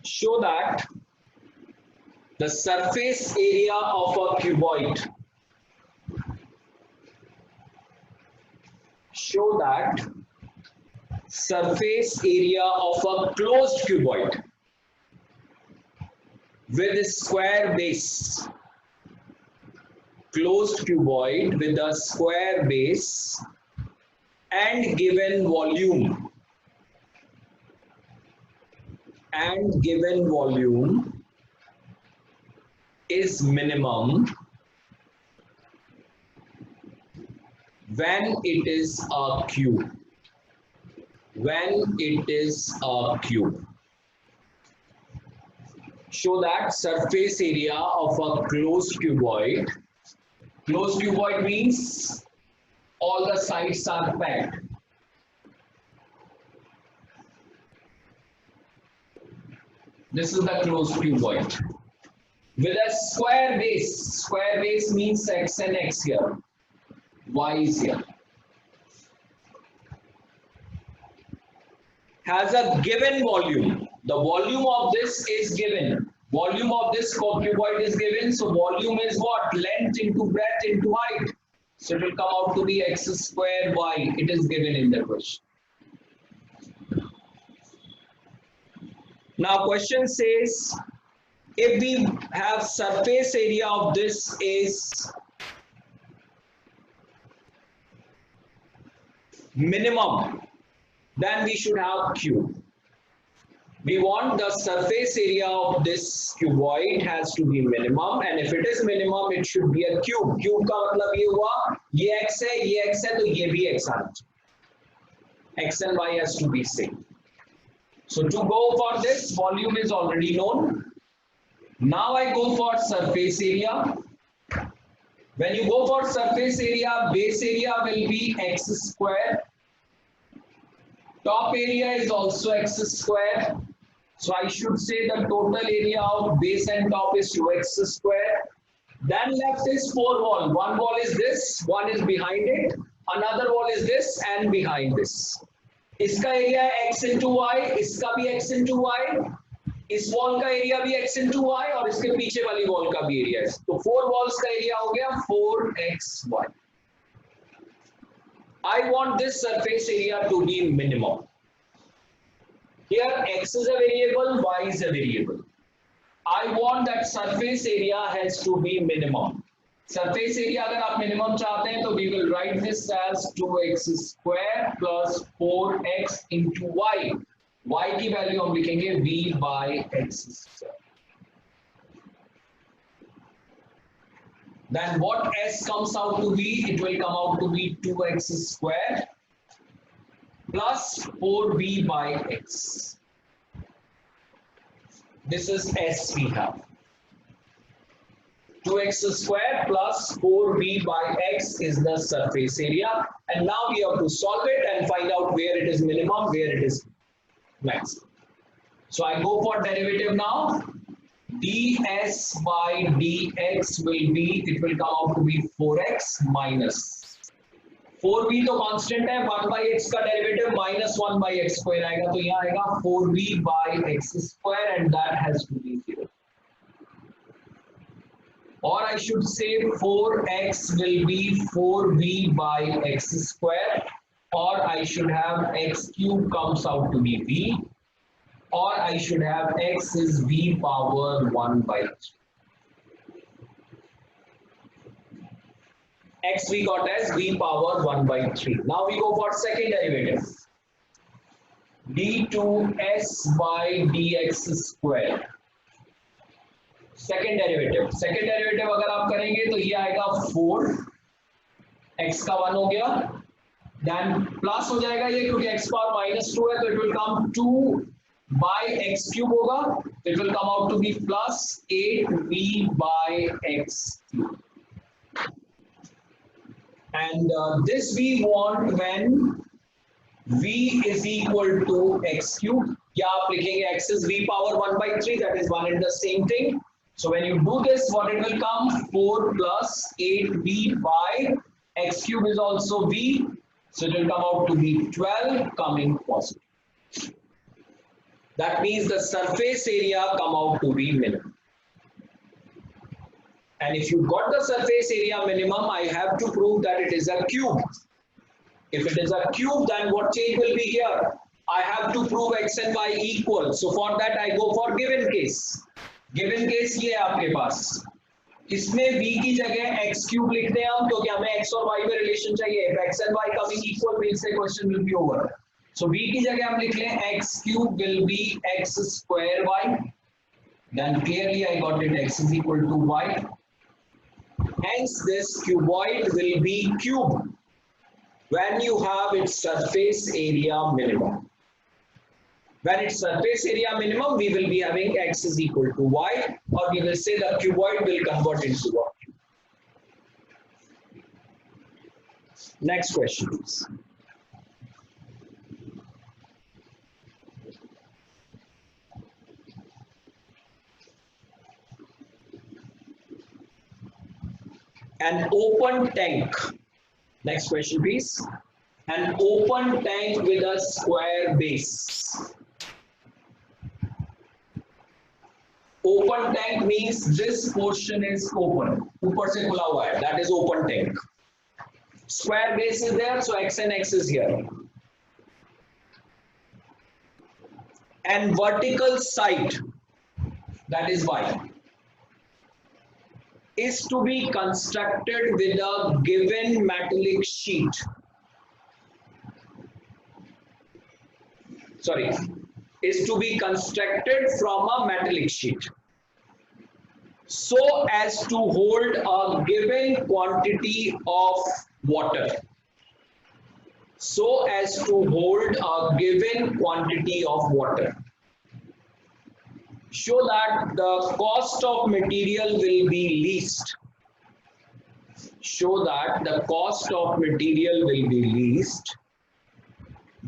Show that the surface area of a cuboid. Show that surface area of a closed cuboid with a square base. Closed cuboid with a square base and given volume. And given volume is minimum when it is a cube. When it is a cube. Show that surface area of a closed cuboid. Closed cuboid means all the sides are packed. This is the closed cuboid with a square base. Square base means x and x here, y is here. Has a given volume. The volume of this is given. Volume of this cuboid is given. So volume is what? Length into breadth into height. So it will come out to be x square y. It is given in the question. Now question says, if we have surface area of this is minimum, then we should have cube. We want the surface area of this cuboid has to be minimum, and if it is minimum, it should be a cube. Cube का मतलब ये हुआ, ये x है, तो ये भी x आना चाहिए. X and y has to be same. So to go for this, volume is already known. Now I go for surface area. When you go for surface area, base area will be x square. Top area is also x square. So I should say the total area of base and top is 2x square. Then left is 4 wall. One wall is this, one is behind it. Another wall is this and behind this. इसका area है x into y, इसका भी x into y, इस wall का area भी x into y और इसके पीछे वाली वॉल का भी एरिया है. तो 4 वॉल्स का एरिया हो गया 4xy. I want this surface area to be minimum. Here x is a variable, y is a variable. I want that surface area has to be minimum. Surface area अगर आप minimum चाहते हैं तो we will write this as 2x square plus 4x into y. Y की value हम लिखेंगे v by x square. Then what s comes out to be? It will come out to be 2x square plus 4v by x. This is s we have. 2x square plus 4v by x is the surface area, and now we have to solve it and find out where it is minimum, where it is max. So I go for derivative now. ds by dx will be, it will come out to be 4x minus 4v तो constant है, 1 by x का derivative minus 1 by x square आएगा, तो यहाँ आएगा 4v by x square and that has to be 0. Or I should say 4x will be 4v by x square, or I should have x cube comes out to be v, or I should have x is v power 1 by 3. X we got as v power 1 by 3. Now we go for second derivative. d2s by dx square. Second derivative अगर आप करेंगे तो ये आएगा 4, x का 1 हो गया, then plus हो जाएगा ये क्योंकि x पावर -2 है, तो it will come 2 by x cube होगा, it will come out to be plus 8v by x cube. And this we want when v is equal to x cube. या आप लिखेंगे x is v power 1 by 3, that is one and the same thing. So when you do this, what it will come? 4 plus 8v by x cube is also v. So it will come out to be 12 coming positive. That means the surface area come out to be minimum. And if you got the surface area minimum, I have to prove that it is a cube. If it is a cube, then what change will be here? I have to prove x and y equal. So for that I go for given case. Given case ये है आपके पास. इसमें v की जगह x cube लिखते हैं हम, तो क्या हमें x और y में रिलेशन चाहिए? If x and y coming equal means the question will be over. So v की जगह हम लिख लें x cube will be x square y. Then clearly I got it, x is equal to y. Hence this cuboid will be cube when you have its surface area minimum. When its surface area minimum, we will be having x is equal to y, or we will say the cuboid will convert into a cube. Next question, please. An open tank. Next question, please. An open tank with a square base. Open tank means this portion is open. ऊपर से खुला हुआ है. That is open tank. Square base is there, so x and x is here. And vertical side, that is y, is to be constructed with a given metallic sheet. Sorry, is to be constructed from a metallic sheet so as to hold a given quantity of water. So as to hold a given quantity of water. Show that the cost of material will be least. Show that the cost of material will be least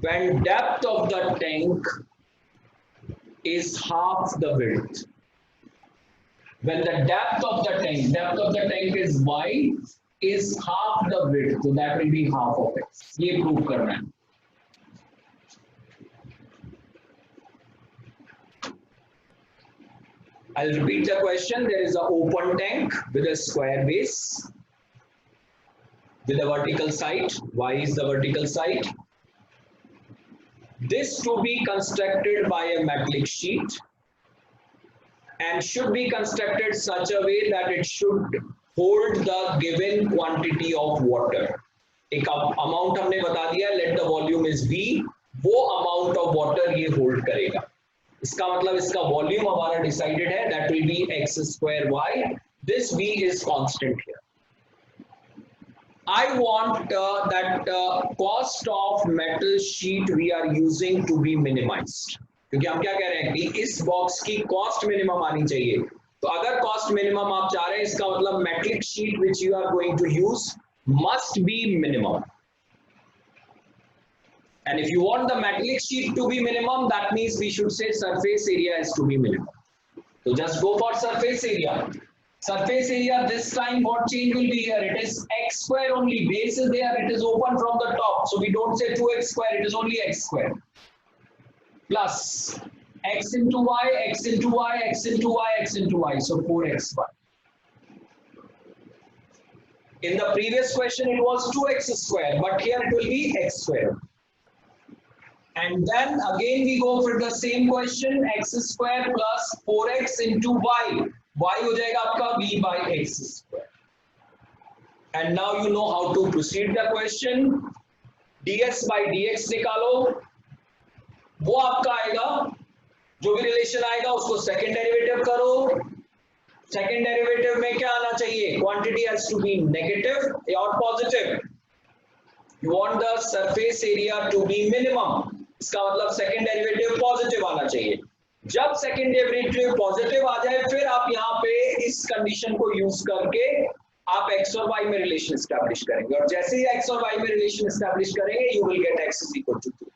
when depth of the tank is half the width. When the depth of the tank is y, is half the width, so that will be half of x. ये prove करना है. I'll repeat the question. There is an open tank with a square base with a vertical side. Y is the vertical side. This to be constructed by a metallic sheet and should be constructed such a way that it should hold the given quantity of water. एक amount हमने बता दिया, let the volume is V, वो amount of water ये hold करेगा. इसका मतलब इसका volume हमारा decided है, that will be x square y. This V is constant here. I want that cost of metal sheet we are using to be minimized. क्योंकि हम क्या कह रहे हैं कि इस बॉक्स की कॉस्ट मिनिमम आनी चाहिए. तो अगर कॉस्ट मिनिमम आप चाह रहे हैं, इसका मतलब metallic sheet which you are going to use must be minimum. And if you want the metallic sheet to be minimum, that means we should say surface area is to be minimum. So just go for surface area. Surface area this time what change will be here? It is x square only. Base is there. It is open from the top. So we don't say 2x square. It is only x square. Plus x into y, x into y, x into y, x into y. So 4xy. In the previous question it was 2x square, but here it will be x square. And then again we go for the same question, x square plus 4x into y. Y हो जाएगा आपका v by x square. And now you know how to proceed the question. ds by dx निकालो. वो आपका आएगा, जो भी relation आएगा उसको सेकेंड डेरिवेटिव करो. सेकेंड डेरिवेटिव में क्या आना चाहिए? Quantity has to be negative और positive. You want the surface area to be minimum. इसका मतलब सेकेंड डेरिवेटिव पॉजिटिव आना चाहिए. जब सेकेंड डेरिवेटिव पॉजिटिव आ जाए, फिर आप यहाँ पे इस कंडीशन को यूज करके आप x और y में रिलेशन एस्टैब्लिश करेंगे. और जैसे ही x और y में रिलेशन एस्टैब्लिश करेंगे, you will get x is equal to 2y.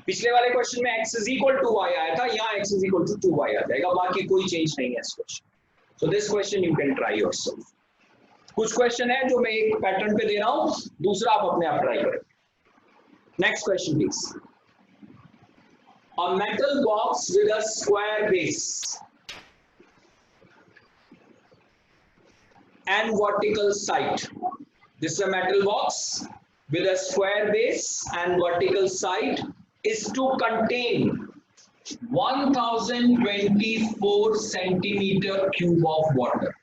पिछले वाले क्वेश्चन में x is equal to y आया था, यहाँ x is equal to 2y आ जाएगा. बाकी कोई चेंज नहीं है इस question. So this question you can try yourself. कुछ क्वेश्चन है जो मैं एक पैटर्न पे दे रहा हूँ, दूसरा आप अपने आप ट्राई करें. Next question please. A metal box with a square base and vertical side. This is a metal box with a square base and vertical side is to contain 1024 centimeter cube of water.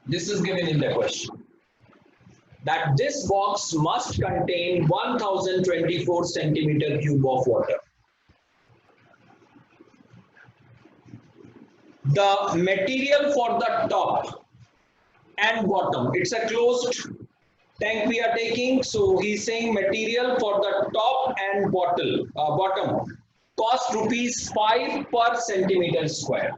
This is given in the question. That this box must contain 1024 centimeter cube of water. The material for the top and bottom, it's a closed tank we are taking, so he's saying material for the top and bottom cost ₹5 per centimeter square.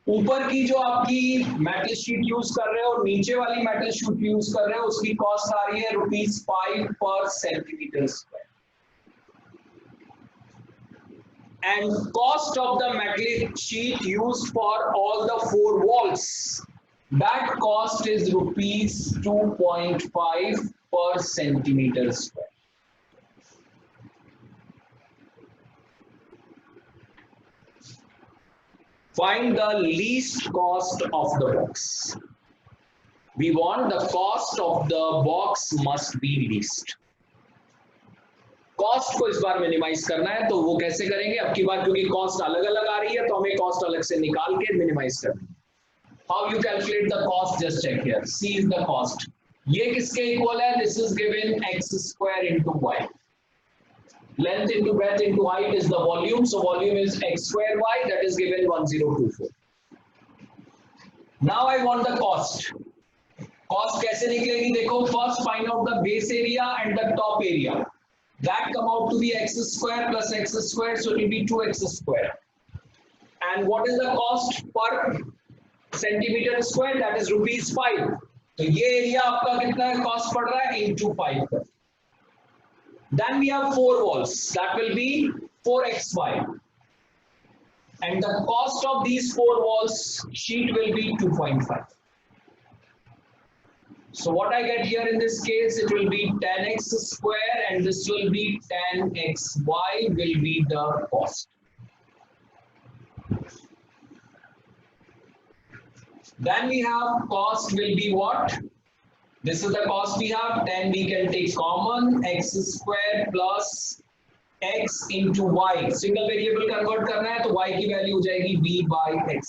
ऊपर की जो आपकी metal sheet use कर रहे हो और नीचे वाली मेटल शीट यूज कर रहे हो उसकी कॉस्ट आ रही है ₹5 per centimeter square. And cost of the metal sheet used for all the 4 walls, that cost is ₹2.5 per centimeter square. Find the least cost of the box. We want the cost of the box must be least. Cost को इस बार minimise करना है, तो वो कैसे करेंगे? अब की बार क्योंकि कॉस्ट अलग अलग आ रही है तो हमें कॉस्ट अलग से निकाल के मिनिमाइज करना है. How you calculate the cost? Just check here. C is the cost. ये किसके इक्वल है? This is given x² into y. Length into breadth into height is the volume, so volume is x² y, that is given 1024. Now I want the cost. Cost कैसे निकलेगी? देखो, first find out the base area and the top area. That come out to be x² plus x², so it will be 2x². And what is the cost per centimeter square? That is ₹5. तो ये area आपका कितना cost पड़ रहा है? into 5. Then we have 4 walls. That will be 4xy. And the cost of these 4 walls sheet will be 2.5. So what I get here in this case, it will be 10x² and this will be 10xy will be the cost. Then we have cost will be what? This is the cost we have. 10 we can take common, x² plus x into y. Single variable convert करना है तो y की value हो जाएगी v by x².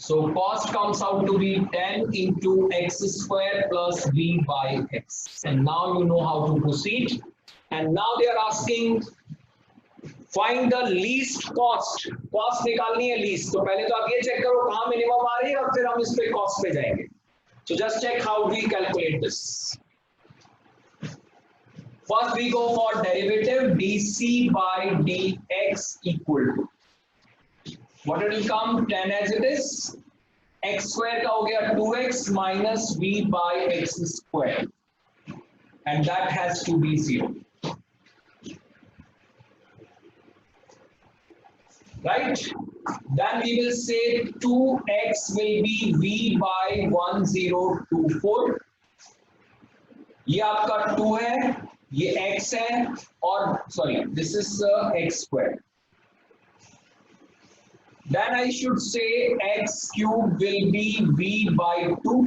So cost comes out to be 10 into x² plus v by x. And now you know how to proceed. And now they are asking find the least cost. Cost निकालनी है least. तो पहले तो आप ये check करो कहाँ minimum आ रही है और फिर हम इस पे कॉस्ट पे जाएंगे. So just check how we calculate this. First we go for derivative. dc by dx equal to what it will come? 10 as it is. x² का हो गया 2x minus v by x². And that has to be 0. Right? Then we will say 2x will be v by 1024. ये आपका 2 है, ये x है और sorry, this is x². Then I should say x cube will be v by 2.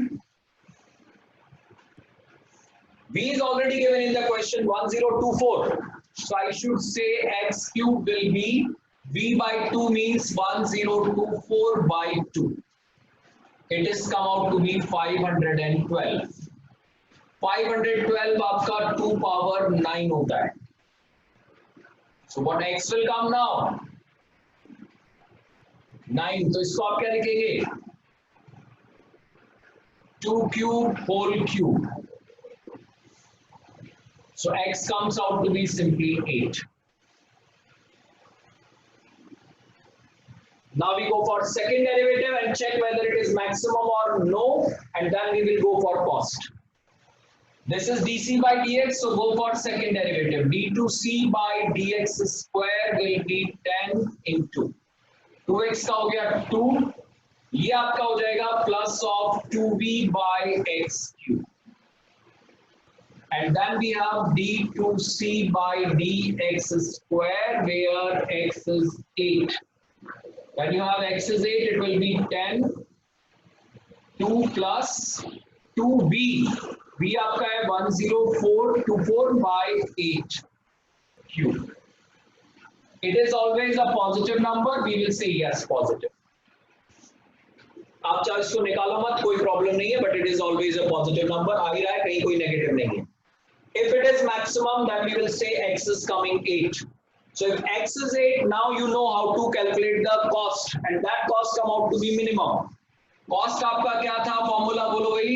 V is already given in the question 1024. So I should say x cube will be v by 2 means 1024 by 2. It is come out to be 512. 512 आपका 2 power 9 होता है. So what x will come now? 9. तो इसको आप क्या लिखेंगे? 2 cube whole cube. So x comes out to be simply 8. Now we go for second derivative and check whether it is maximum or no, and then we will go for cost. This is dc by dx, so go for second derivative. d2c by dx² will be 10 into 2x का हो गया 2, ये आपका हो जाएगा plus of 2v by x cube. And then we have d2c by dx square, where x is 8. When you have x is 8, it will be 10, 2 plus 2b. b आपका है 10424 by 8 cube. It is always a positive number. We will say yes, positive. आप चाहे इसको निकालो मत, कोई problem नहीं है, but it is always a positive number. आ ही रहा है, कहीं कोई नेगेटिव नहीं है. If it is maximum, then we will say x is coming 8. So if x is 8, now you know how to calculate the cost, and that cost come out to be minimum. Cost आपका क्या था? Formula बोलो भाई.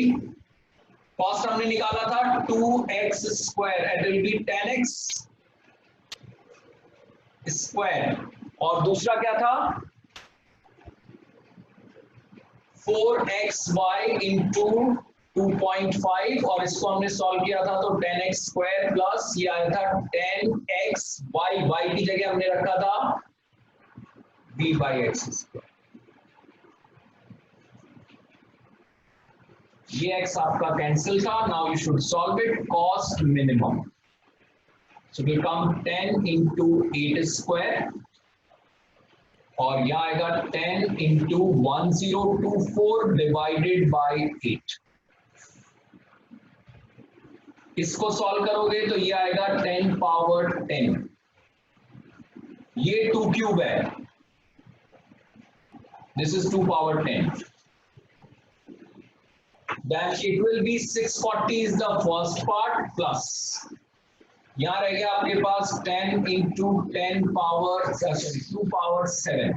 Cost हमने निकाला था 2x square. It will be 10x square. और दूसरा क्या था? 4xy into 2.5, और इसको हमने सॉल्व किया था तो 10x स्क्वायर प्लस ये आया था 10xy. y की जगह हमने रखा था b by x स्क्वायर. ये x आपका कैंसिल था. Now you should solve it. Cost minimum, so will come 10 into 8 square, और यह आएगा 10 into 1024 डिवाइडेड बाय 8. इसको सॉल्व करोगे तो ये आएगा 10 पावर 10. ये 2 क्यूब है. This is 2 power 10. Then it will be 640 is the first part plus. यहां रह गया आपके पास 10 into 10 पावर 2 पावर 7.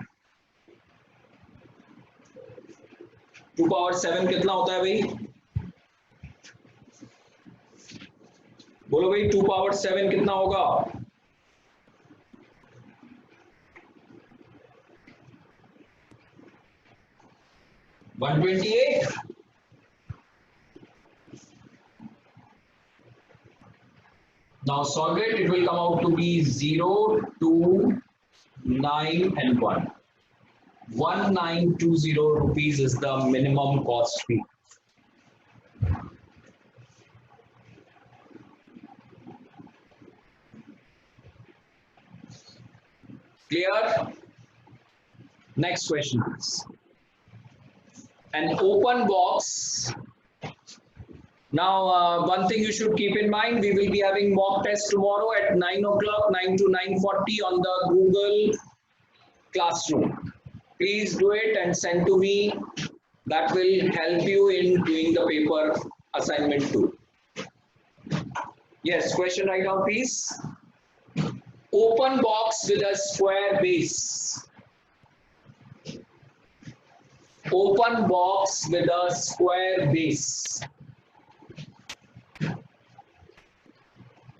2 पावर 7 कितना होता है भाई? बोलो भाई, 2 पावर 7 कितना होगा? $128. Now solve it. It will come out to be 0, 2, 9 and 1. 1920 rupees is the minimum cost fee. Clear? Next question please. An open box. Now, one thing you should keep in mind, we will be having mock test tomorrow at 9 o'clock, 9 to 9:40 on the Google Classroom. Please do it and send to me. That will help you in doing the paper assignment too. Yes, question right now, please. Open box with a square base. Open box with a square base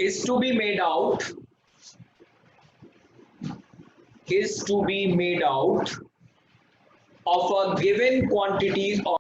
is to be made out of a given quantity of